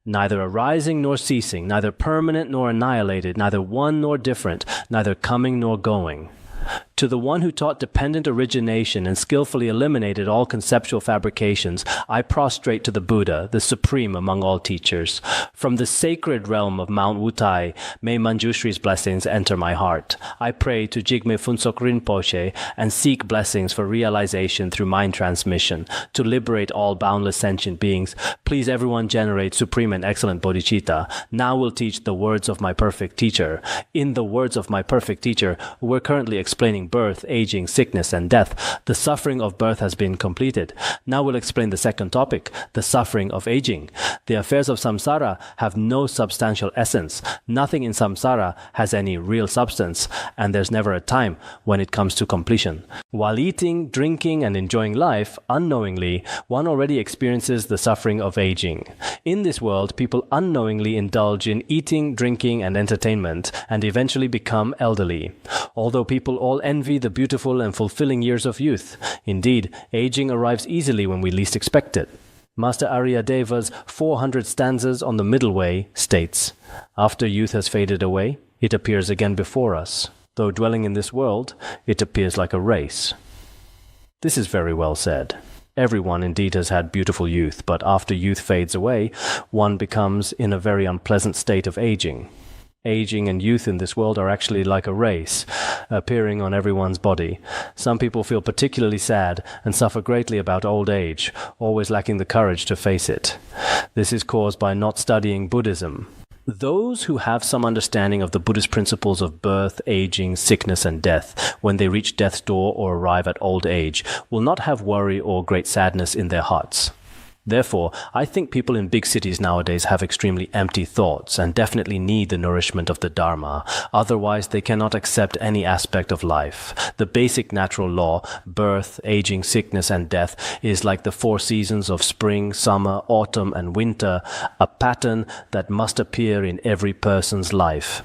neither arising nor ceasing, neither permanent nor annihilated, neither one nor different, neither coming nor going. To the one who taught dependent origination and skillfully eliminated all conceptual fabrications, I prostrate to the Buddha, the supreme among all teachers. From the sacred realm of Mount Wutai, may Manjushri's blessings enter my heart. I pray to Jigme Phuntsok Rinpoche and seek blessings for realization through mind transmission, to liberate all boundless sentient beings. Please everyone generate supreme and excellent bodhicitta. Now will teach the words of my perfect teacher. In the words of my perfect teacher, we're currently explaining birth, aging, sickness, and death. The suffering of birth has been completed. Now we'll explain the second topic, the suffering of aging. The affairs of samsara have no substantial essence. Nothing in samsara has any real substance, and there's never a time when it comes to completion. While eating, drinking, and enjoying life, unknowingly, one already experiences the suffering of aging. In this world, people unknowingly indulge in eating, drinking, and entertainment, and eventually become elderly. Although people all envy the beautiful and fulfilling years of youth, indeed, aging arrives easily when we least expect it. Master Aryadeva's 400 stanzas on the middle way states, "After youth has faded away, it appears again before us. Though dwelling in this world, it appears like a race." This is very well said. Everyone indeed has had beautiful youth, but after youth fades away, one becomes in a very unpleasant state of aging. Aging and youth in this world are actually like a race, appearing on everyone's body. Some people feel particularly sad and suffer greatly about old age, always lacking the courage to face it. This is caused by not studying Buddhism. Those who have some understanding of the Buddhist principles of birth, aging, sickness, and death, when they reach death's door or arrive at old age, will not have worry or great sadness in their hearts. Therefore, I think people in big cities nowadays have extremely empty thoughts and definitely need the nourishment of the Dharma. Otherwise, they cannot accept any aspect of life. The basic natural law, birth, aging, sickness, and death, is like the 4 seasons of spring, summer, autumn, and winter, a pattern that must appear in every person's life.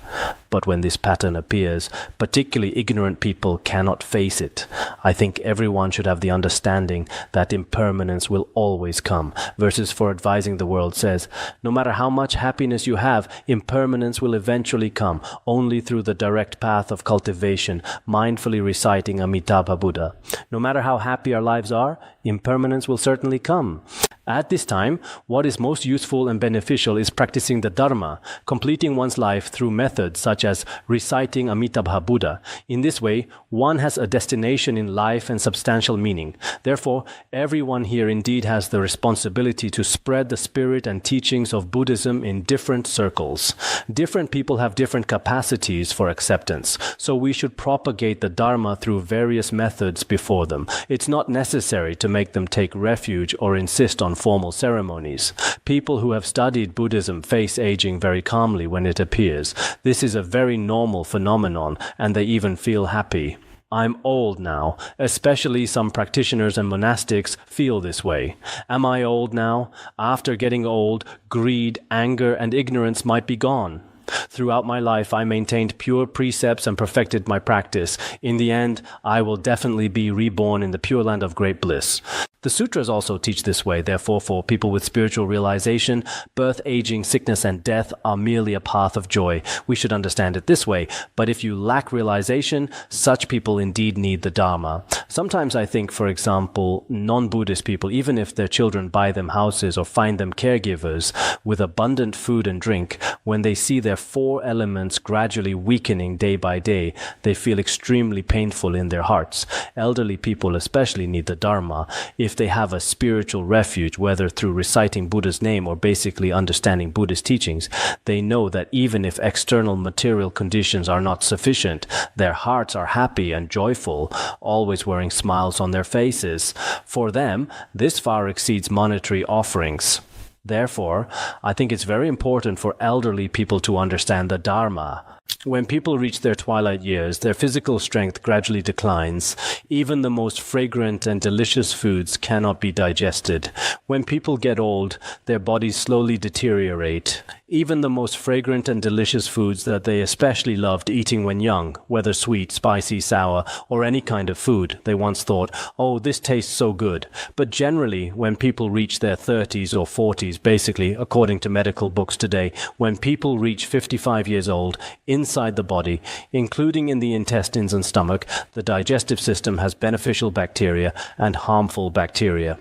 But when this pattern appears, particularly ignorant people cannot face it. I think everyone should have the understanding that impermanence will always come. Verses for advising the world says, no matter how much happiness you have, impermanence will eventually come, only through the direct path of cultivation, mindfully reciting Amitabha Buddha. No matter how happy our lives are, impermanence will certainly come. At this time, what is most useful and beneficial is practicing the Dharma, completing one's life through methods such as reciting Amitabha Buddha. In this way, one has a destination in life and substantial meaning. Therefore, everyone here indeed has the responsibility to spread the spirit and teachings of Buddhism in different circles. Different people have different capacities for acceptance, so we should propagate the Dharma through various methods before them. It's not necessary to make them take refuge or insist on formal ceremonies. People who have studied Buddhism face aging very calmly when it appears. This is a very normal phenomenon, and they even feel happy. I'm old now. Especially some practitioners and monastics feel this way. Am I old now? After getting old, greed, anger, and ignorance might be gone. Throughout my life, I maintained pure precepts and perfected my practice. In the end, I will definitely be reborn in the Pure Land of great bliss. The sutras also teach this way. Therefore, for people with spiritual realization, birth, aging, sickness, and death are merely a path of joy. We should understand it this way. But if you lack realization, such people indeed need the Dharma. Sometimes I think, for example, non-Buddhist people, even if their children buy them houses or find them caregivers with abundant food and drink, when they see their 4 elements gradually weakening day by day, they feel extremely painful in their hearts. Elderly people especially need the Dharma. If they have a spiritual refuge, whether through reciting Buddha's name or basically understanding Buddhist teachings, they know that even if external material conditions are not sufficient, their hearts are happy and joyful, always wearing smiles on their faces. For them, this far exceeds monetary offerings. Therefore, I think it's very important for elderly people to understand the Dharma. When people reach their twilight years, their physical strength gradually declines. Even the most fragrant and delicious foods cannot be digested. When people get old, their bodies slowly deteriorate. Even the most fragrant and delicious foods that they especially loved eating when young, whether sweet, spicy, sour, or any kind of food, they once thought, oh, this tastes so good. But generally, when people reach their 30s or 40s, basically, according to medical books today, when people reach 55 years old, inside the body, including in the intestines and stomach, the digestive system has beneficial bacteria and harmful bacteria.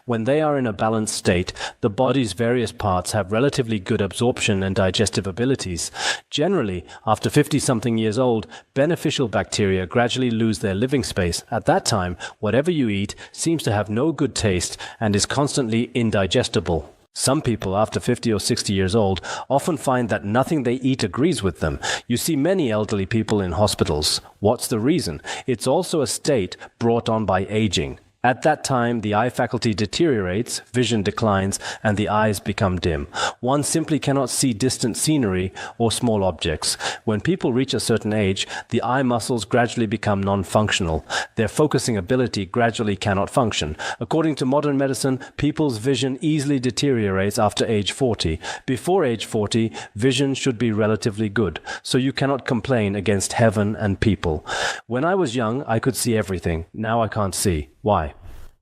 When they are in a balanced state, the body's various parts have relatively good absorption and digestive abilities. Generally, after 50-something years old, beneficial bacteria gradually lose their living space. At that time, whatever you eat seems to have no good taste and is constantly indigestible. Some people, after 50 or 60 years old, often find that nothing they eat agrees with them. You see many elderly people in hospitals. What's the reason? It's also a state brought on by aging. At that time, the eye faculty deteriorates, vision declines, and the eyes become dim. One simply cannot see distant scenery or small objects. When people reach a certain age, the eye muscles gradually become non-functional. Their focusing ability gradually cannot function. According to modern medicine, people's vision easily deteriorates after age 40. Before age 40, vision should be relatively good, so you cannot complain against heaven and people. When I was young, I could see everything. Now I can't see. Why?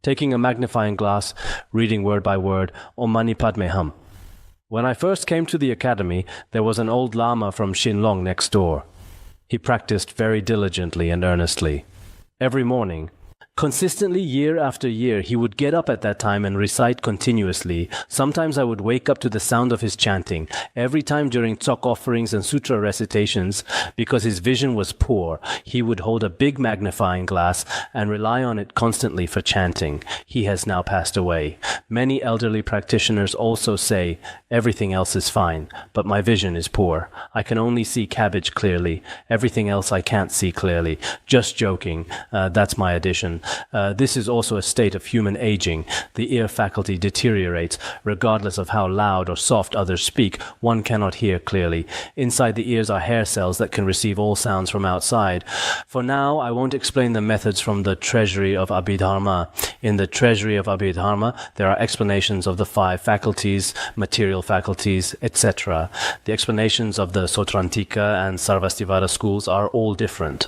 Taking a magnifying glass, reading word by word, Om Mani Padme Hum. When I first came to the academy, there was an old lama from Shinlong next door. He practiced very diligently and earnestly. Every morning, consistently year after year, he would get up at that time and recite continuously. Sometimes I would wake up to the sound of his chanting. Every time during tsok offerings and sutra recitations, because his vision was poor, he would hold a big magnifying glass and rely on it constantly for chanting. He has now passed away. Many elderly practitioners also say, everything else is fine, but my vision is poor. I can only see cabbage clearly. Everything else I can't see clearly. Just joking. That's my addition. This is also a state of human aging. The ear faculty deteriorates. Regardless of how loud or soft others speak, one cannot hear clearly. Inside the ears are hair cells that can receive all sounds from outside. For now, I won't explain the methods from the treasury of Abhidharma. In the treasury of Abhidharma, there are explanations of the 5 faculties, material faculties, etc. The explanations of the Sotrantika and Sarvastivada schools are all different.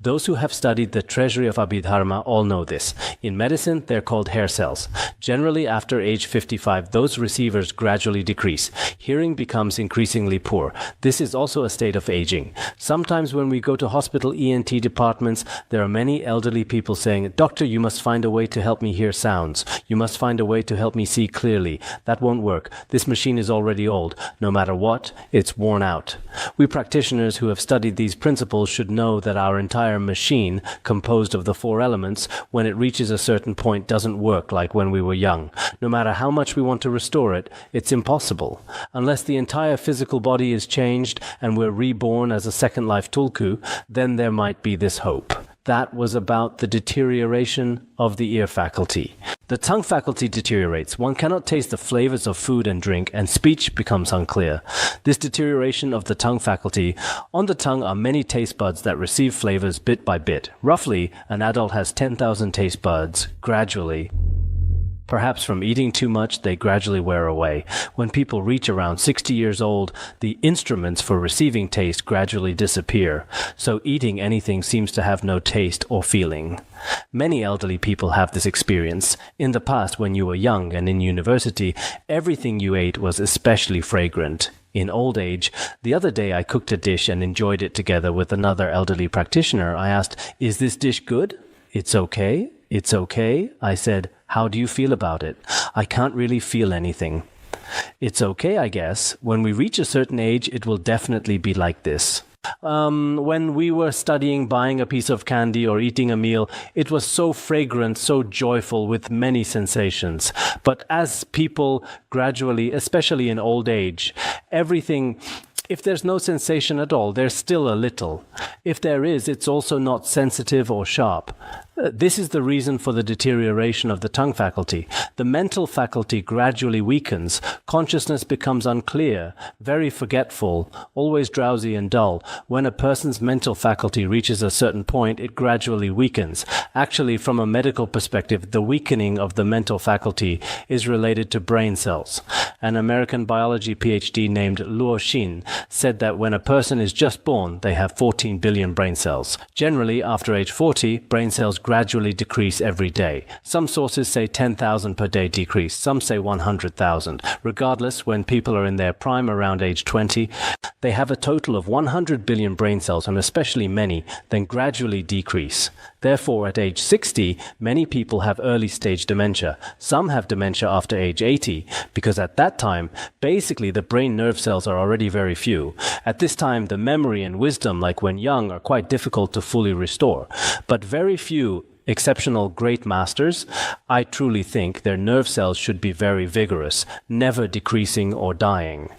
Those who have studied the treasury of Abhidharma all know this. In medicine, they're called hair cells. Generally, after age 55, those receivers gradually decrease. Hearing becomes increasingly poor. This is also a state of aging. Sometimes when we go to hospital ENT departments, there are many elderly people saying, "Doctor, you must find a way to help me hear sounds. You must find a way to help me see clearly. That won't work. This machine is already old. No matter what, it's worn out." We practitioners who have studied these principles should know that our entire machine, composed of the 4 elements, when it reaches a certain point doesn't work like when we were young. No matter how much we want to restore it, it's impossible. Unless the entire physical body is changed and we're reborn as a second life tulku, then there might be this hope. That was about the deterioration of the ear faculty. The tongue faculty deteriorates. One cannot taste the flavors of food and drink, and speech becomes unclear. This deterioration of the tongue faculty. On the tongue are many taste buds that receive flavors bit by bit. Roughly, an adult has 10,000 taste buds. Gradually, perhaps from eating too much, they gradually wear away. When people reach around 60 years old, the instruments for receiving taste gradually disappear, so eating anything seems to have no taste or feeling. Many elderly people have this experience. In the past, when you were young and in university, everything you ate was especially fragrant. In old age, the other day I cooked a dish and enjoyed it together with another elderly practitioner. I asked, "Is this dish good?" "It's okay. It's okay," I said. "How do you feel about it?" "I can't really feel anything." "It's okay, I guess. When we reach a certain age, it will definitely be like this." When we were studying, buying a piece of candy or eating a meal, it was so fragrant, so joyful, with many sensations. But as people gradually, especially in old age, everything, if there's no sensation at all, there's still a little. If there is, it's also not sensitive or sharp. This is the reason for the deterioration of the tongue faculty. The mental faculty gradually weakens. Consciousness becomes unclear, very forgetful, always drowsy and dull. When a person's mental faculty reaches a certain point, it gradually weakens. Actually, from a medical perspective, the weakening of the mental faculty is related to brain cells. An American biology PhD named Luo Xin said that when a person is just born, they have 14 billion brain cells. Generally, after age 40, brain cells gradually decrease every day. Some sources say 10,000 per day decrease, some say 100,000. Regardless, when people are in their prime around age 20, they have a total of 100 billion brain cells, and especially many, then gradually decrease. Therefore, at age 60, many people have early-stage dementia. Some have dementia after age 80, because at that time, basically the brain nerve cells are already very few. At this time, the memory and wisdom, like when young, are quite difficult to fully restore. But very few exceptional great masters, I truly think their nerve cells should be very vigorous, never decreasing or dying.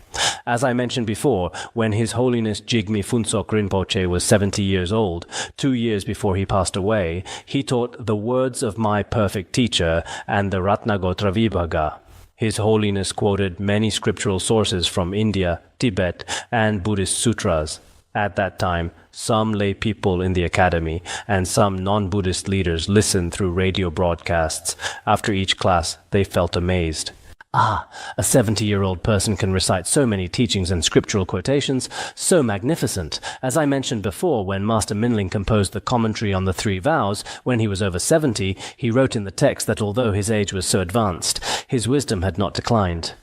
As I mentioned before, when His Holiness Jigme Phuntsok Rinpoche was 70 years old, 2 years before he passed away, he taught the words of my perfect teacher and the Ratnagotra Vibhaga. His Holiness quoted many scriptural sources from India, Tibet, and Buddhist sutras. At that time, some lay people in the academy and some non-Buddhist leaders listened through radio broadcasts. After each class, they felt amazed. A 70-year-old person can recite so many teachings and scriptural quotations, so magnificent. As I mentioned before, when Master Minling composed the commentary on the Three Vows, when he was over 70, he wrote in the text that although his age was so advanced, his wisdom had not declined.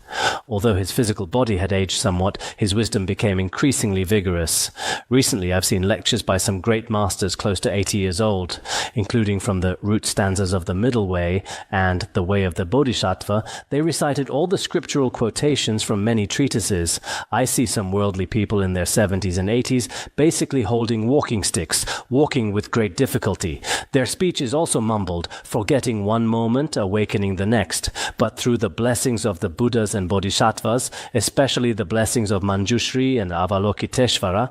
Although his physical body had aged somewhat, his wisdom became increasingly vigorous. Recently, I've seen lectures by some great masters close to 80 years old, including from the root stanzas of the Middle Way and the Way of the Bodhisattva. They recited all the scriptural quotations from many treatises. I see some worldly people in their 70s and 80s basically holding walking sticks, walking with great difficulty. Their speech is also mumbled, forgetting one moment, awakening the next. But through the blessings of the Buddhas and Bodhisattvas, especially the blessings of Manjushri and Avalokiteshvara,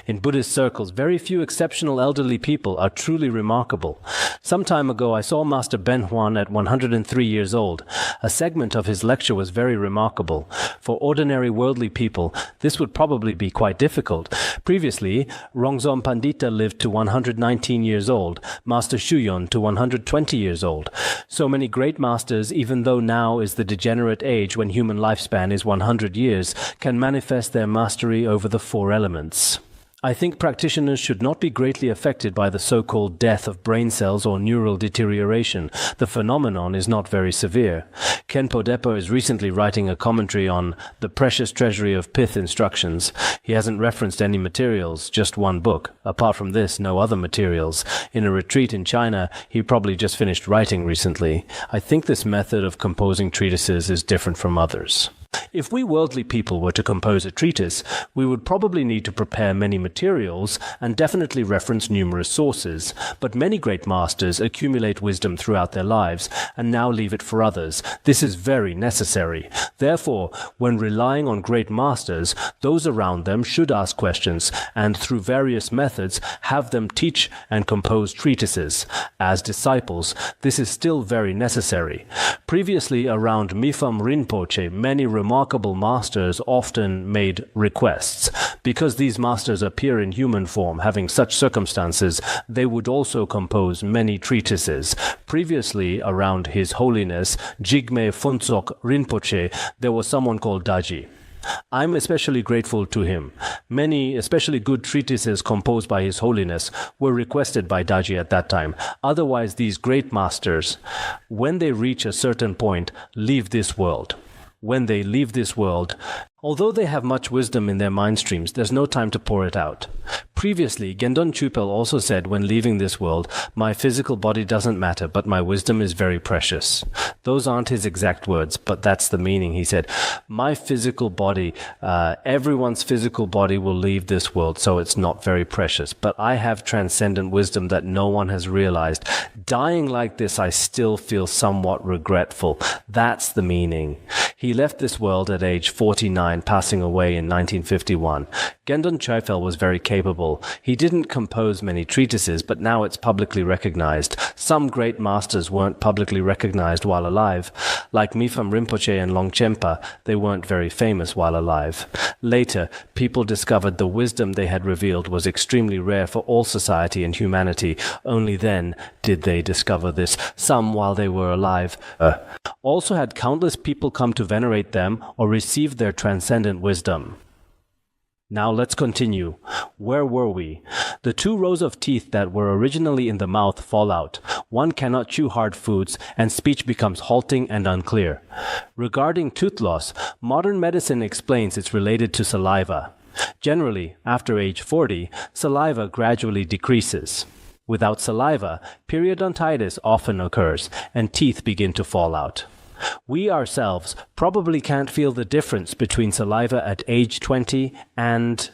in Buddhist circles, very few exceptional elderly people are truly remarkable. Some time ago, I saw Master Ben Huan at 103 years old. A segment of his lecture was very remarkable. For ordinary worldly people, this would probably be quite difficult. Previously, Rongzom Pandita lived to 119 years old, Master Shuyon to 120 years old. So many great masters, even though now is the degenerate age when human lifespan is 100 years, can manifest their mastery over the four elements. I think practitioners should not be greatly affected by the so-called death of brain cells or neural deterioration. The phenomenon is not very severe. Khenpo Depo is recently writing a commentary on the precious treasury of pith instructions. He hasn't referenced any materials, just one book. Apart from this, no other materials. In a retreat in China, he probably just finished writing recently. I think this method of composing treatises is different from others. If we worldly people were to compose a treatise, we would probably need to prepare many materials and definitely reference numerous sources. But many great masters accumulate wisdom throughout their lives and now leave it for others. This is very necessary. Therefore, when relying on great masters, those around them should ask questions and through various methods have them teach and compose treatises. As disciples, this is still very necessary. Previously, around Mifam Rinpoche, many remarkable masters often made requests. Because these masters appear in human form, having such circumstances, they would also compose many treatises. Previously, around His Holiness Jigme Phuntsok Rinpoche, there was someone called Daji. I'm especially grateful to him. Many, especially good treatises composed by His Holiness, were requested by Daji at that time. Otherwise, these great masters, when they reach a certain point, leave this world. When they leave this world, although they have much wisdom in their mind streams, there's no time to pour it out. Previously, Gendon Chupel also said when leaving this world, my physical body doesn't matter, but my wisdom is very precious. Those aren't his exact words, but that's the meaning. He said, my physical body, everyone's physical body will leave this world, so it's not very precious. But I have transcendent wisdom that no one has realized. Dying like this, I still feel somewhat regretful. That's the meaning. He left this world at age 49. decline, passing away in 1951. Gendon Choifel was very capable. He didn't compose many treatises, but now it's publicly recognized. Some great masters weren't publicly recognized while alive. Like Mifam Rinpoche and Longchenpa, they weren't very famous while alive. Later, people discovered the wisdom they had revealed was extremely rare for all society and humanity. Only then did they discover this, some while they were alive. Also had countless people come to venerate them or receive their transcendent wisdom. Now let's continue. Where were we? The 2 rows of teeth that were originally in the mouth fall out. One cannot chew hard foods, and speech becomes halting and unclear. Regarding tooth loss, modern medicine explains it's related to saliva. Generally, after age 40, saliva gradually decreases. Without saliva, periodontitis often occurs, and teeth begin to fall out. We ourselves probably can't feel the difference between saliva at age 20 and...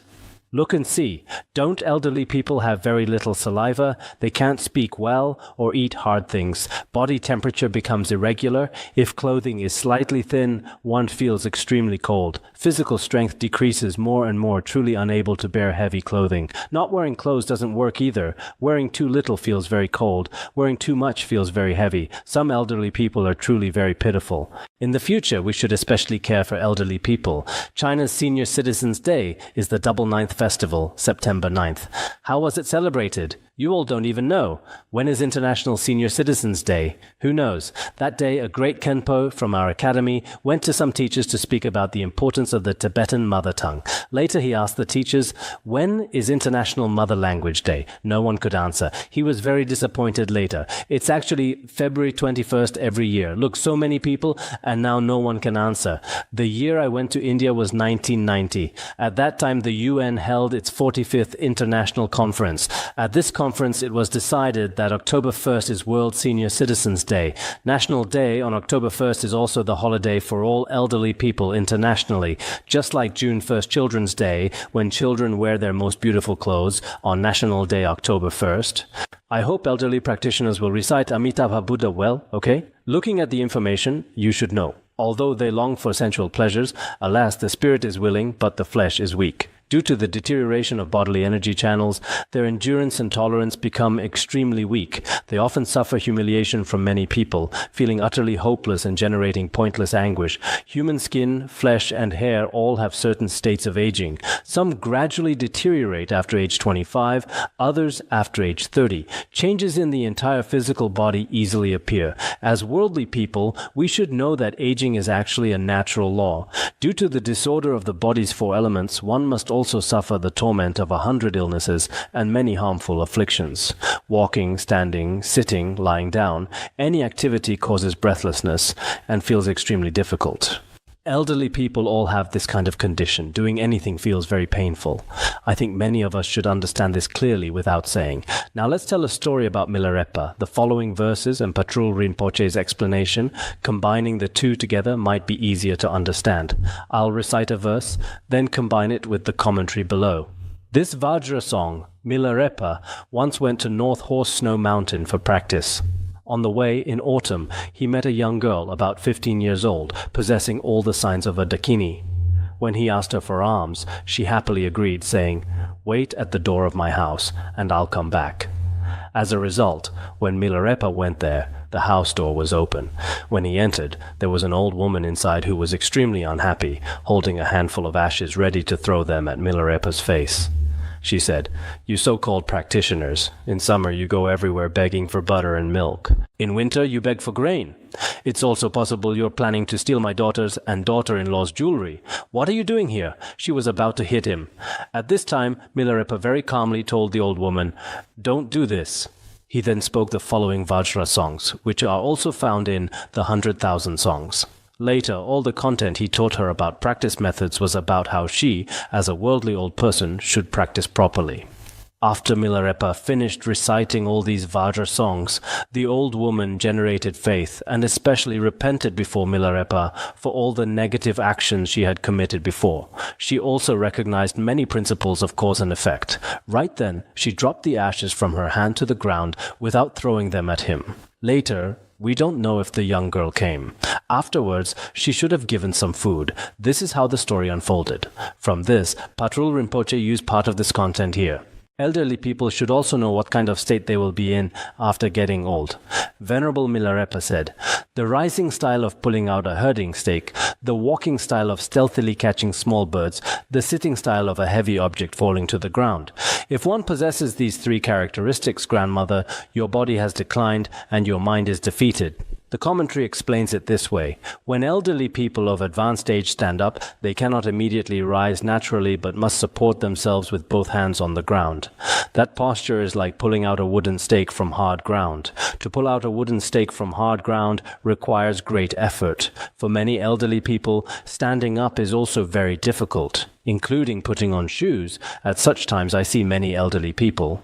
Look and see. Don't elderly people have very little saliva? They can't speak well or eat hard things. Body temperature becomes irregular. If clothing is slightly thin, one feels extremely cold. Physical strength decreases more and more, truly unable to bear heavy clothing. Not wearing clothes doesn't work either. Wearing too little feels very cold. Wearing too much feels very heavy. Some elderly people are truly very pitiful. In the future, we should especially care for elderly people. China's Senior Citizens' Day is the double 9th festival, September 9th. How was it celebrated? You all don't even know. When is International Senior Citizens Day? Who knows? That day, a great Khenpo from our academy went to some teachers to speak about the importance of the Tibetan mother tongue. Later, he asked the teachers, when is International Mother Language Day? No one could answer. He was very disappointed later. It's actually February 21st every year. Look, so many people, and now no one can answer. The year I went to India was 1990. At that time, the UN held its 45th International Conference. At this conference, it was decided that October 1st is World Senior Citizens Day. National Day on October 1st is also the holiday for all elderly people internationally, just like June 1st Children's Day, when children wear their most beautiful clothes on National Day October 1st. I hope elderly practitioners will recite Amitabha Buddha well, okay? Looking at the information, you should know. Although they long for sensual pleasures, alas, the spirit is willing, but the flesh is weak. Due to the deterioration of bodily energy channels, their endurance and tolerance become extremely weak. They often suffer humiliation from many people, feeling utterly hopeless and generating pointless anguish. Human skin, flesh, and hair all have certain states of aging. Some gradually deteriorate after age 25, others after age 30. Changes in the entire physical body easily appear. As worldly people, we should know that aging is actually a natural law. Due to the disorder of the body's 4 elements, one must also suffer the torment of 100 illnesses and many harmful afflictions. Walking, standing, sitting, lying down, any activity causes breathlessness and feels extremely difficult. Elderly people all have this kind of condition. Doing anything feels very painful. I think many of us should understand this clearly without saying. Now let's tell a story about Milarepa. The following verses and Patrul Rinpoche's explanation, combining the two together, might be easier to understand. I'll recite a verse, then combine it with the commentary below. This Vajra song, Milarepa, once went to North Horse Snow Mountain for practice. On the way, in autumn, he met a young girl, about 15 years old, possessing all the signs of a Dakini. When he asked her for alms, she happily agreed, saying, "Wait at the door of my house, and I'll come back." As a result, when Milarepa went there, the house door was open. When he entered, there was an old woman inside who was extremely unhappy, holding a handful of ashes ready to throw them at Milarepa's face. She said, "You so-called practitioners, in summer you go everywhere begging for butter and milk. In winter you beg for grain. It's also possible you're planning to steal my daughter's and daughter-in-law's jewelry. What are you doing here?" She was about to hit him. At this time, Milarepa very calmly told the old woman, "Don't do this." He then spoke the following Vajra songs, which are also found in the 100,000 Songs. Later, all the content he taught her about practice methods was about how she, as a worldly old person, should practice properly. After Milarepa finished reciting all these Vajra songs, the old woman generated faith and especially repented before Milarepa for all the negative actions she had committed before. She also recognized many principles of cause and effect. Right then, she dropped the ashes from her hand to the ground without throwing them at him. Later, We don't know if the young girl came. Afterwards, she should have given some food. This is how the story unfolded. From this, Patrul Rinpoche used part of this content here. Elderly people should also know what kind of state they will be in after getting old. Venerable Milarepa said, "The rising style of pulling out a herding stake, the walking style of stealthily catching small birds, the sitting style of a heavy object falling to the ground. If one possesses these three characteristics, grandmother, your body has declined and your mind is defeated." The commentary explains it this way. When elderly people of advanced age stand up, they cannot immediately rise naturally but must support themselves with both hands on the ground. That posture is like pulling out a wooden stake from hard ground. To pull out a wooden stake from hard ground requires great effort. For many elderly people, standing up is also very difficult, including putting on shoes. At such times I see many elderly people.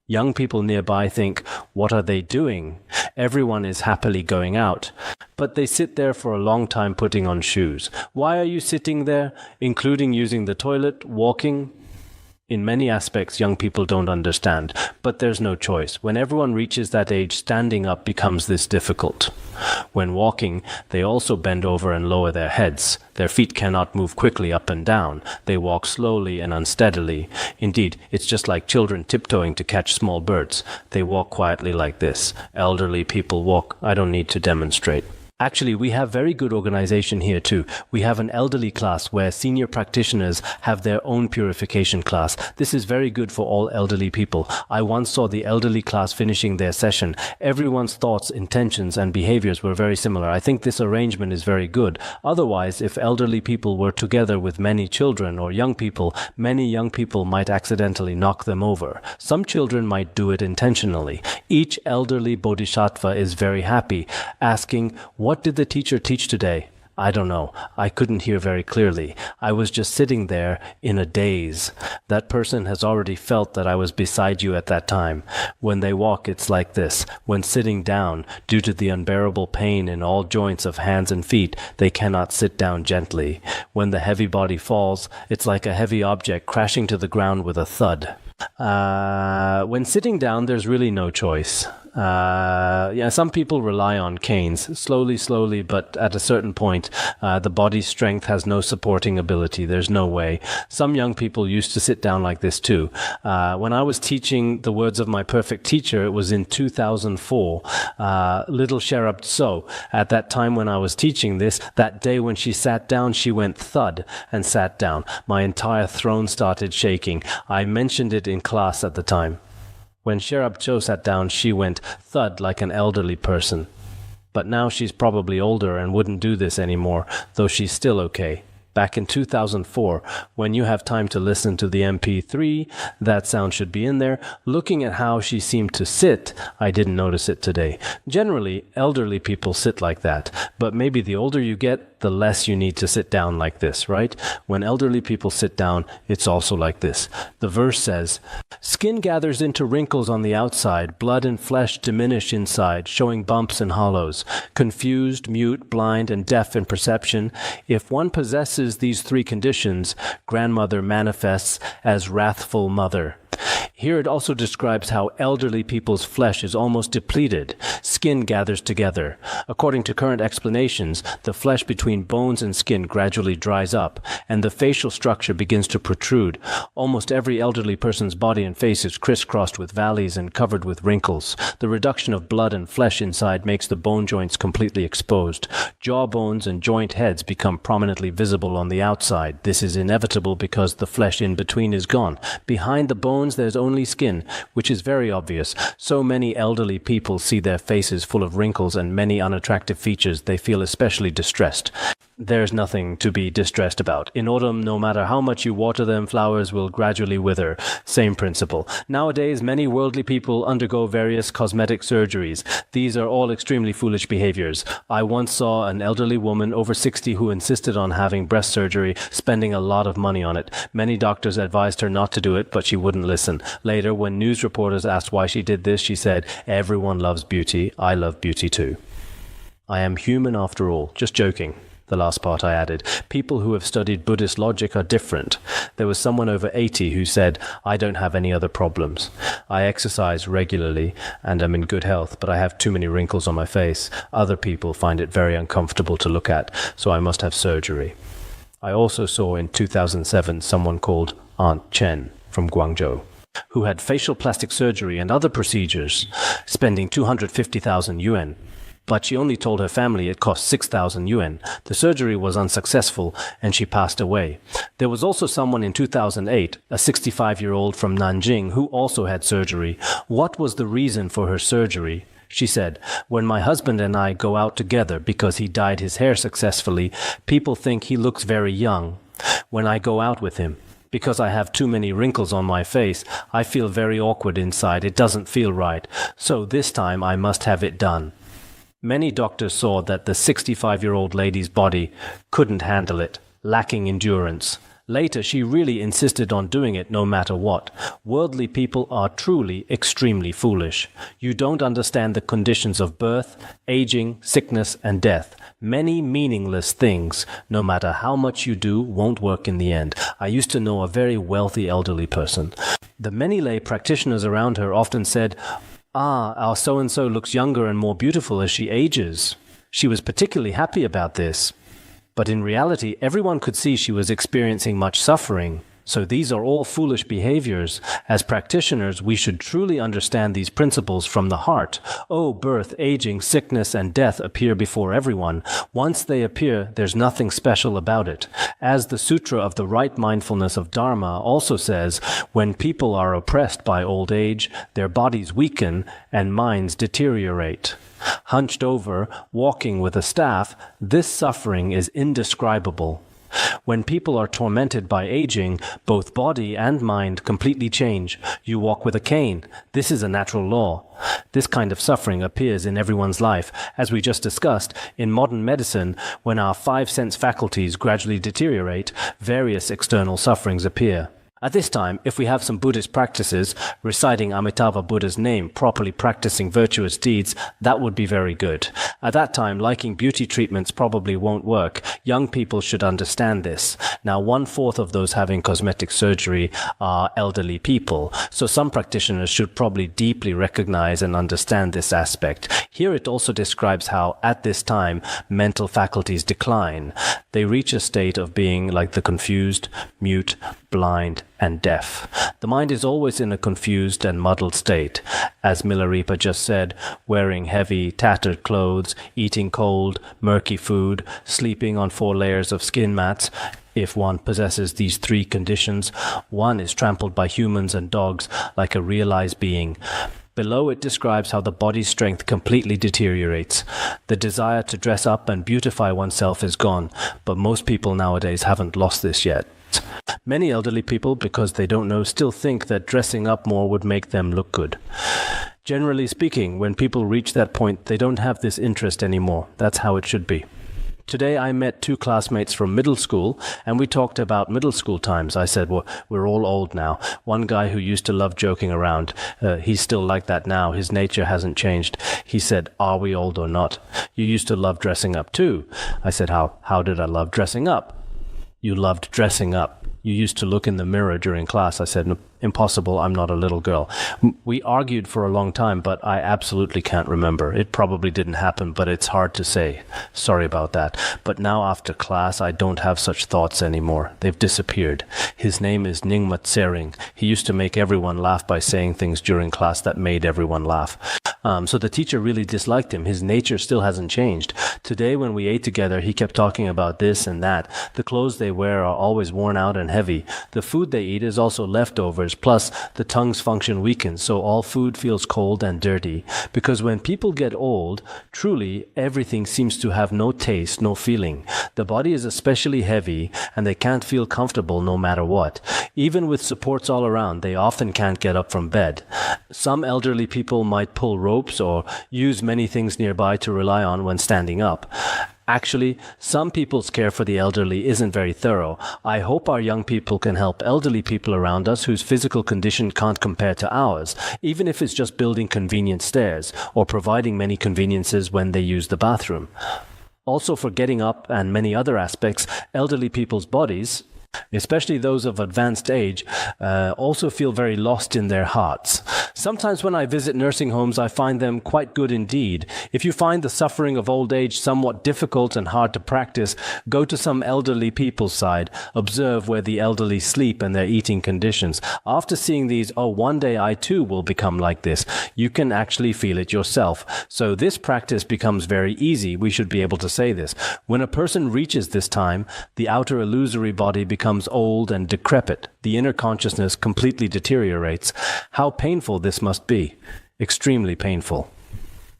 Young people nearby think, what are they doing? Everyone is happily going out. But they sit there for a long time putting on shoes. Why are you sitting there, including using the toilet, walking? In many aspects, young people don't understand, but there's no choice. When everyone reaches that age, standing up becomes this difficult. When walking, they also bend over and lower their heads. Their feet cannot move quickly up and down. They walk slowly and unsteadily. Indeed, it's just like children tiptoeing to catch small birds. They walk quietly like this. Elderly people walk. I don't need to demonstrate. Actually, we have very good organization here too. We have an elderly class where senior practitioners have their own purification class. This is very good for all elderly people. I once saw the elderly class finishing their session. Everyone's thoughts, intentions, and behaviors were very similar. I think this arrangement is very good. Otherwise, if elderly people were together with many children or young people, many young people might accidentally knock them over. Some children might do it intentionally. Each elderly bodhisattva is very happy, asking, "What did the teacher teach today?" I don't know. I couldn't hear very clearly. I was just sitting there in a daze. That person has already felt that I was beside you at that time. When they walk, it's like this. When sitting down, due to the unbearable pain in all joints of hands and feet, they cannot sit down gently. When the heavy body falls, it's like a heavy object crashing to the ground with a thud. When sitting down, there's really no choice. Some people rely on canes, slowly, but at a certain point, the body's strength has no supporting ability. There's no way. Some young people used to sit down like this too. When I was teaching the words of my perfect teacher, it was in 2004, little Sherab Tso. At that time when I was teaching this, that day when she sat down, she went thud and sat down. My entire throne started shaking. I mentioned it in class at the time. When Sherab Cho sat down, she went thud like an elderly person. But now she's probably older and wouldn't do this anymore, though she's still okay. Back in 2004, when you have time to listen to the MP3, that sound should be in there. Looking at how she seemed to sit, I didn't notice it today. Generally, elderly people sit like that, but maybe the older you get, the less you need to sit down like this, right? When elderly people sit down, it's also like this. The verse says, "Skin gathers into wrinkles on the outside, blood and flesh diminish inside, showing bumps and hollows. Confused, mute, blind, and deaf in perception. If one possesses these three conditions, grandmother manifests as wrathful mother." Here it also describes how elderly people's flesh is almost depleted. Skin gathers together. According to current explanations, the flesh between bones and skin gradually dries up, and the facial structure begins to protrude. Almost every elderly person's body and face is crisscrossed with valleys and covered with wrinkles. The reduction of blood and flesh inside makes the bone joints completely exposed. Jaw bones and joint heads become prominently visible on the outside. This is inevitable because the flesh in between is gone. Behind the bones, there's only skin, which is very obvious. So many elderly people see their faces full of wrinkles and many unattractive features, they feel especially distressed. There's nothing to be distressed about. In autumn, no matter how much you water them, flowers will gradually wither. Same principle. Nowadays, many worldly people undergo various cosmetic surgeries. These are all extremely foolish behaviors. I once saw an elderly woman over 60 who insisted on having breast surgery, spending a lot of money on it. Many doctors advised her not to do it, but she wouldn't listen. Later, when news reporters asked why she did this, she said, "Everyone loves beauty. I love beauty too. I am human after all." Just joking. The last part I added. People who have studied Buddhist logic are different. There was someone over 80 who said, I don't have any other problems. I exercise regularly and am in good health, but I have too many wrinkles on my face. Other people find it very uncomfortable to look at, so I must have surgery. I also saw in 2007 someone called Aunt Chen from Guangzhou, who had facial plastic surgery and other procedures, spending 250,000 yuan. But she only told her family it cost 6,000 yuan. The surgery was unsuccessful and she passed away. There was also someone in 2008, a 65-year-old from Nanjing, who also had surgery. What was the reason for her surgery? She said, when my husband and I go out together because he dyed his hair successfully, people think he looks very young. When I go out with him, because I have too many wrinkles on my face, I feel very awkward inside. It doesn't feel right. So this time I must have it done. Many doctors saw that the 65-year-old lady's body couldn't handle it, lacking endurance. Later, she really insisted on doing it no matter what. Worldly people are truly extremely foolish. You don't understand the conditions of birth, aging, sickness, and death. Many meaningless things, no matter how much you do, won't work in the end. I used to know a very wealthy elderly person. The many lay practitioners around her often said, our so-and-so looks younger and more beautiful as she ages. She was particularly happy about this. But in reality, everyone could see she was experiencing much suffering. So these are all foolish behaviors. As practitioners, we should truly understand these principles from the heart. Birth, aging, sickness, and death appear before everyone. Once they appear, there's nothing special about it. As the Sutra of the Right Mindfulness of Dharma also says, when people are oppressed by old age, their bodies weaken and minds deteriorate. Hunched over, walking with a staff, this suffering is indescribable. When people are tormented by aging, both body and mind completely change. You walk with a cane. This is a natural law. This kind of suffering appears in everyone's life. As we just discussed, in modern medicine, when our 5 sense faculties gradually deteriorate, various external sufferings appear. At this time, if we have some Buddhist practices, reciting Amitabha Buddha's name, properly practicing virtuous deeds, that would be very good. At that time, liking beauty treatments probably won't work. Young people should understand this. Now, 1/4 of those having cosmetic surgery are elderly people, so some practitioners should probably deeply recognize and understand this aspect. Here it also describes how, at this time, mental faculties decline. They reach a state of being like the confused, mute, blind, and deaf. The mind is always in a confused and muddled state. As Milarepa just said, wearing heavy, tattered clothes, eating cold, murky food, sleeping on 4 layers of skin mats. If one possesses these 3 conditions, one is trampled by humans and dogs like a realized being. Below it describes how the body's strength completely deteriorates. The desire to dress up and beautify oneself is gone, but most people nowadays haven't lost this yet. Many elderly people, because they don't know, still think that dressing up more would make them look good. Generally speaking, when people reach that point, they don't have this interest anymore. That's how it should be. Today I met 2 classmates from middle school, and we talked about middle school times. I said, well, we're all old now. One guy who used to love joking around, he's still like that now. His nature hasn't changed. He said, are we old or not? You used to love dressing up too. I said, how did I love dressing up? You loved dressing up. You used to look in the mirror during class. I said, no, impossible, I'm not a little girl. We argued for a long time, but I absolutely can't remember. It probably didn't happen, but it's hard to say. Sorry about that. But now after class, I don't have such thoughts anymore. They've disappeared. His name is Nyingma Tsering. He used to make everyone laugh by saying things during class that made everyone laugh. So the teacher really disliked him. His nature still hasn't changed. Today when we ate together, he kept talking about this and that. The clothes they wear are always worn out and heavy. The food they eat is also leftovers, plus the tongue's function weakens, so all food feels cold and dirty. Because when people get old, truly everything seems to have no taste, no feeling. The body is especially heavy, and they can't feel comfortable no matter what. Even with supports all around, they often can't get up from bed. Some elderly people might pull ropes or use many things nearby to rely on when standing up. Actually, some people's care for the elderly isn't very thorough. I hope our young people can help elderly people around us whose physical condition can't compare to ours, even if it's just building convenient stairs or providing many conveniences when they use the bathroom. Also, for getting up and many other aspects, elderly people's bodies, especially those of advanced age, also feel very lost in their hearts. Sometimes when I visit nursing homes, I find them quite good indeed. If you find the suffering of old age somewhat difficult and hard to practice, go to some elderly people's side. Observe where the elderly sleep and their eating conditions. After seeing these, one day I too will become like this, you can actually feel it yourself. So this practice becomes very easy. We should be able to say this. When a person reaches this time, the outer illusory body becomes old and decrepit. The inner consciousness completely deteriorates. How painful this must be. Extremely painful.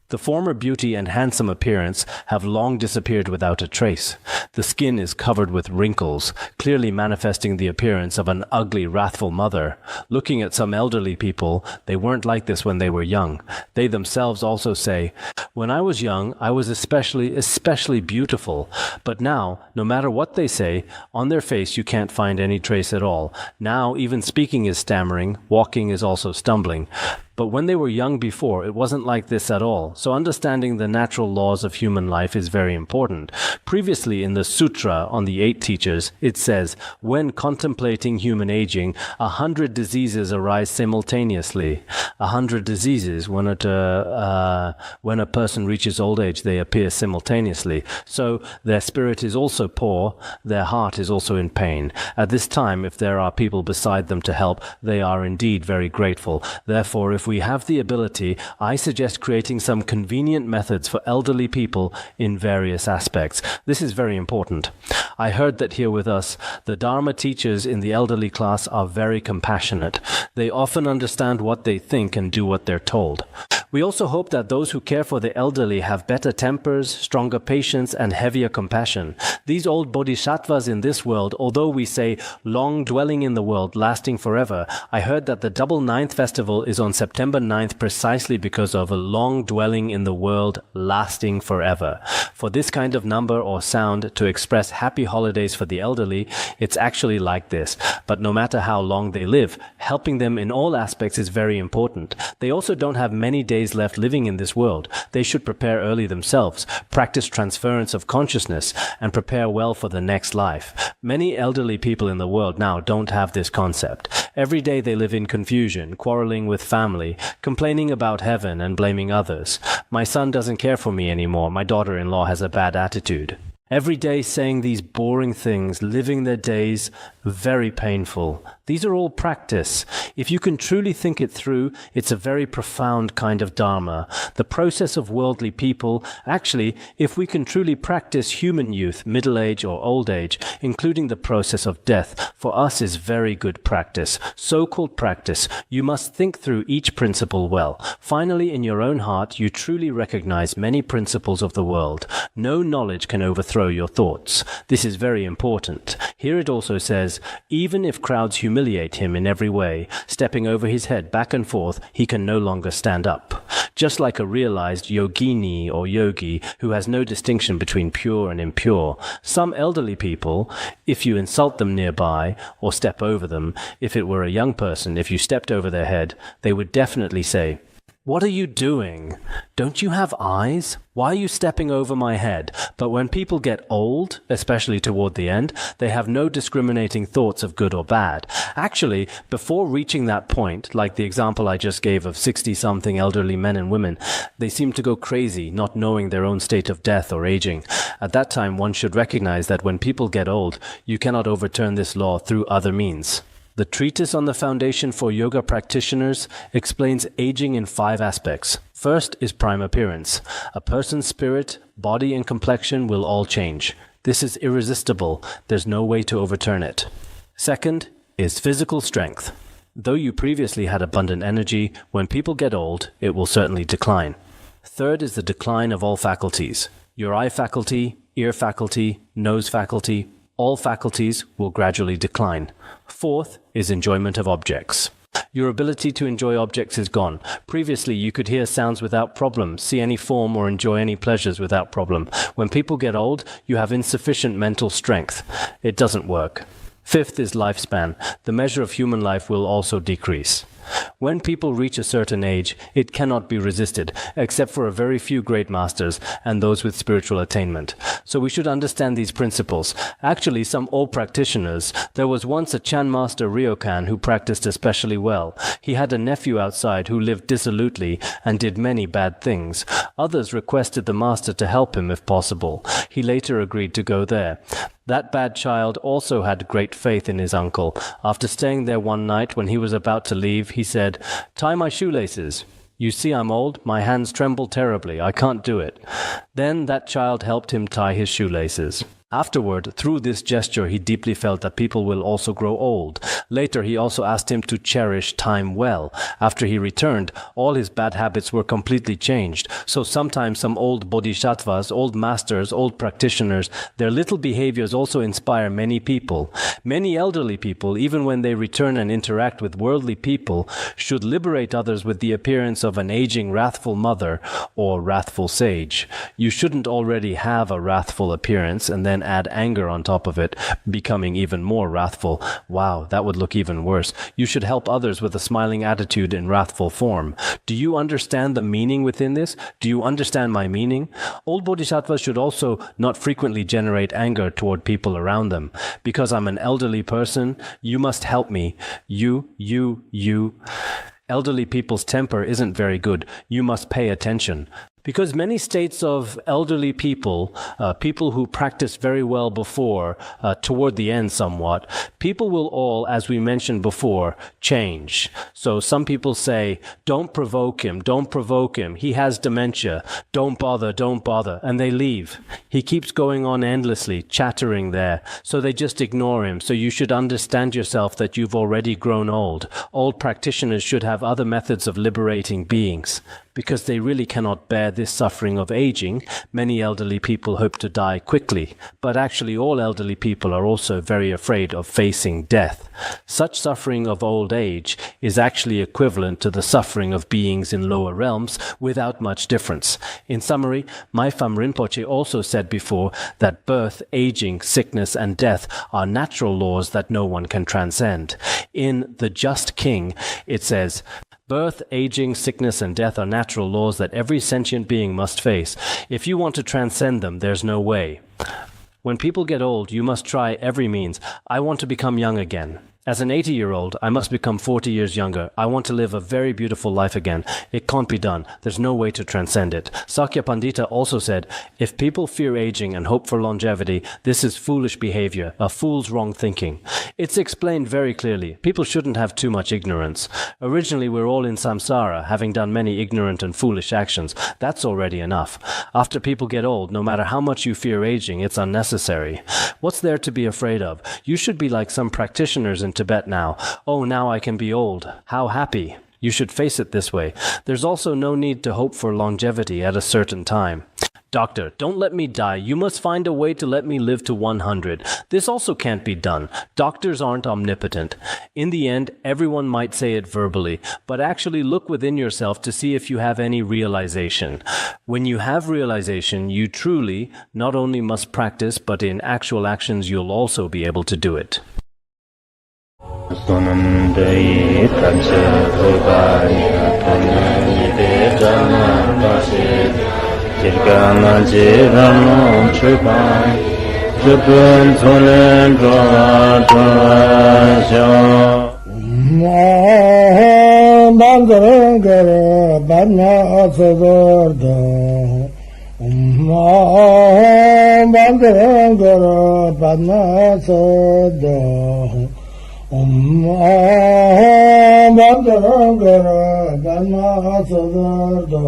The former beauty and handsome appearance have long disappeared without a trace. The skin is covered with wrinkles, clearly manifesting the appearance of an ugly, wrathful mother. Looking at some elderly people, they weren't like this when they were young. They themselves also say, "When I was young, I was especially beautiful. But now, no matter what they say, on their face you can't find any trace at all. Now, even speaking is stammering, walking is also stumbling. But when they were young before, it wasn't like this at all. So understanding the natural laws of human life is very important. Previously in the Sutra on the 8 Teachers, it says, when contemplating human aging, 100 diseases arise simultaneously. 100 diseases, when a person reaches old age, they appear simultaneously. So their spirit is also poor, their heart is also in pain. At this time, if there are people beside them to help, they are indeed very grateful. Therefore, if we have the ability, I suggest creating some convenient methods for elderly people in various aspects. This is very important. I heard that here with us, the Dharma teachers in the elderly class are very compassionate. They often understand what they think and do what they're told. We also hope that those who care for the elderly have better tempers, stronger patience, and heavier compassion. These old bodhisattvas in this world, although we say long dwelling in the world, lasting forever, I heard that the double ninth festival is on September 9th precisely because of a long dwelling in the world, lasting forever. For this kind of number or sound to express happy holidays for the elderly, it's actually like this. But no matter how long they live, helping them in all aspects is very important. They also don't have many days left living in this world. They should prepare early themselves, practice transference of consciousness, and prepare well for the next life. Many elderly people in the world now don't have this concept. Every day they live in confusion, quarreling with family, complaining about heaven and blaming others. My son doesn't care for me anymore. My daughter-in-law has a bad attitude. Every day saying these boring things, living their days, very painful. These are all practice. If you can truly think it through, it's a very profound kind of dharma. The process of worldly people, actually, if we can truly practice human youth, middle age or old age, including the process of death, for us is very good practice. So-called practice. You must think through each principle well. Finally, in your own heart, you truly recognize many principles of the world. No knowledge can overthrow your thoughts. This is very important. Here it also says, even if crowds humiliate him in every way, stepping over his head back and forth, he can no longer stand up. Just like a realized yogini or yogi who has no distinction between pure and impure. Some elderly people, if you insult them nearby or step over them, if it were a young person, if you stepped over their head, they would definitely say, "What are you doing? Don't you have eyes? Why are you stepping over my head?" But when people get old, especially toward the end, they have no discriminating thoughts of good or bad. Actually, before reaching that point, like the example I just gave of 60-something elderly men and women, they seem to go crazy, not knowing their own state of death or aging. At that time, one should recognize that when people get old, you cannot overturn this law through other means. The treatise on the foundation for yoga practitioners explains aging in 5 aspects. First is prime appearance. A person's spirit, body, and complexion will all change. This is irresistible. There's no way to overturn it. Second is physical strength. Though you previously had abundant energy, when people get old, it will certainly decline. Third is the decline of all faculties. Your eye faculty, ear faculty, nose faculty, all faculties will gradually decline. Fourth is enjoyment of objects. Your ability to enjoy objects is gone. Previously, you could hear sounds without problem, see any form or enjoy any pleasures without problem. When people get old, you have insufficient mental strength. It doesn't work. Fifth is lifespan. The measure of human life will also decrease. When people reach a certain age, it cannot be resisted, except for a very few great masters and those with spiritual attainment. So we should understand these principles. Actually, some old practitioners, there was once a Chan master Ryokan who practiced especially well. He had a nephew outside who lived dissolutely and did many bad things. Others requested the master to help him if possible. He later agreed to go there. That bad child also had great faith in his uncle. After staying there one night when he was about to leave, he said, "Tie my shoelaces. You see I'm old, my hands tremble terribly, I can't do it." Then that child helped him tie his shoelaces. Afterward, through this gesture, he deeply felt that people will also grow old. Later, he also asked him to cherish time well. After he returned, all his bad habits were completely changed. So sometimes some old bodhisattvas, old masters, old practitioners, their little behaviors also inspire many people. Many elderly people, even when they return and interact with worldly people, should liberate others with the appearance of an aging wrathful mother or wrathful sage. You shouldn't already have a wrathful appearance and then add anger on top of it, becoming even more wrathful. Wow, that would look even worse. You should help others with a smiling attitude in wrathful form. Do you understand the meaning within this? Do you understand my meaning? Old bodhisattvas should also not frequently generate anger toward people around them. Because I'm an elderly person, you must help me. You. Elderly people's temper isn't very good. You must pay attention. Because many states of elderly people, people who practiced very well before, toward the end somewhat, people will all, as we mentioned before, change. So some people say, don't provoke him, he has dementia, don't bother, and they leave. He keeps going on endlessly, chattering there, so they just ignore him. So you should understand yourself that you've already grown old. Old practitioners should have other methods of liberating beings. Because they really cannot bear this suffering of aging, many elderly people hope to die quickly, but actually all elderly people are also very afraid of facing death. Such suffering of old age is actually equivalent to the suffering of beings in lower realms without much difference. In summary, Maifam Rinpoche also said before that birth, aging, sickness, and death are natural laws that no one can transcend. In The Just King, it says, "Birth, aging, sickness, and death are natural laws that every sentient being must face. If you want to transcend them, there's no way. When people get old, you must try every means. I want to become young again. As an 80-year-old, I must become 40 years younger. I want to live a very beautiful life again. It can't be done. There's no way to transcend it." Sakya Pandita also said, "If people fear aging and hope for longevity, this is foolish behavior, a fool's wrong thinking." It's explained very clearly. People shouldn't have too much ignorance. Originally, we're all in samsara, having done many ignorant and foolish actions. That's already enough. After people get old, no matter how much you fear aging, it's unnecessary. What's there to be afraid of? You should be like some practitioners in Tibet now. "Oh, now I can be old. How happy." You should face it this way. There's also no need to hope for longevity at a certain time. "Doctor, don't let me die. You must find a way to let me live to 100. This also can't be done. Doctors aren't omnipotent. In the end, everyone might say it verbally, but actually look within yourself to see if you have any realization. When you have realization, you truly not only must practice, but in actual actions you'll also be able to do it. Sonamdei Tamsa Tobaya Tanayide Dhamma Vase Jirgana Jirano Chupai Jupun Thulen Dravadvaja Bangarangara Banya Savarda Bangarangara Banya Savarda Bangarangara Banya Savarda